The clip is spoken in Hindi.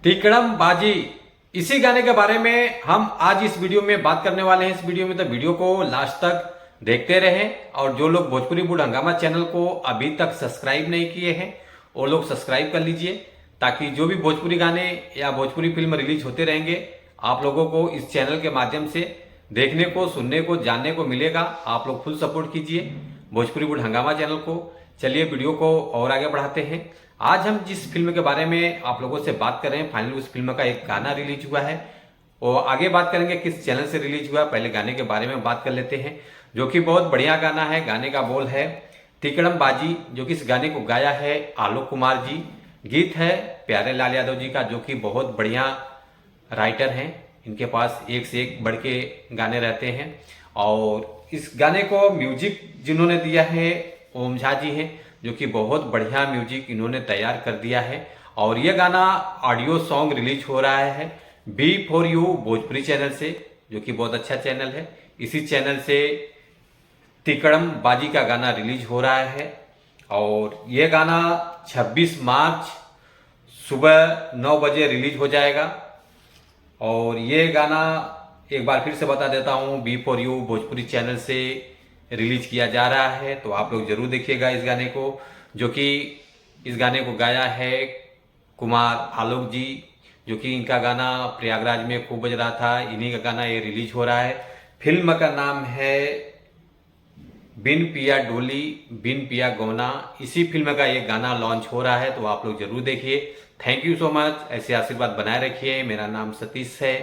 तिकड़म बाजी, इसी गाने के बारे में हम आज इस वीडियो में बात करने वाले हैं। इस वीडियो में तो वीडियो को लास्ट तक देखते रहें और जो लोग भोजपुरी बूढ़ हंगामा चैनल को अभी तक सब्सक्राइब नहीं किए हैं वो लोग सब्सक्राइब कर लीजिए, ताकि जो भी भोजपुरी गाने या भोजपुरी फिल्म रिलीज होते रहेंगे आप लोगों को इस चैनल के माध्यम से देखने को, सुनने को, जानने को मिलेगा। आप लोग फुल सपोर्ट कीजिए भोजपुरी बूढ़ हंगामा चैनल को। चलिए वीडियो को और आगे बढ़ाते हैं। आज हम जिस फिल्म के बारे में आप लोगों से बात कर रहे हैं, फाइनली उस फिल्म का एक गाना रिलीज हुआ है और आगे बात करेंगे किस चैनल से रिलीज हुआ है। पहले गाने के बारे में बात कर लेते हैं, जो कि बहुत बढ़िया गाना है। गाने का बोल है तिकड़म बाजी, जो कि इस गाने को गाया है आलोक कुमार जी। गीत है प्यारे लाल यादव जी का, जो कि बहुत बढ़िया राइटर हैं। इनके पास एक से एक बढ़ के गाने रहते हैं। और इस गाने को म्यूजिक जिन्होंने दिया है ओम झा जी हैं, जो कि बहुत बढ़िया म्यूजिक इन्होंने तैयार कर दिया है। और यह गाना ऑडियो सॉन्ग रिलीज हो रहा है B4U भोजपुरी चैनल से, जो कि बहुत अच्छा चैनल है। इसी चैनल से तिकड़म बाजी का गाना रिलीज हो रहा है और यह गाना 26 मार्च सुबह 9 बजे रिलीज हो जाएगा। और ये गाना एक बार फिर से बता देता हूँ, B4U भोजपुरी चैनल से रिलीज किया जा रहा है, तो आप लोग जरूर देखिएगा इस गाने को। जो कि इस गाने को गाया है कुमार आलोक जी, जो कि इनका गाना प्रयागराज में खूब बज रहा था। इन्हीं का गाना ये रिलीज हो रहा है। फिल्म का नाम है बिन पिया डोली बिन पिया गौना। इसी फिल्म का ये गाना लॉन्च हो रहा है, तो आप लोग जरूर देखिए। Thank you so much. ऐसे आशीर्वाद बनाए रखिए। मेरा नाम सतीश है।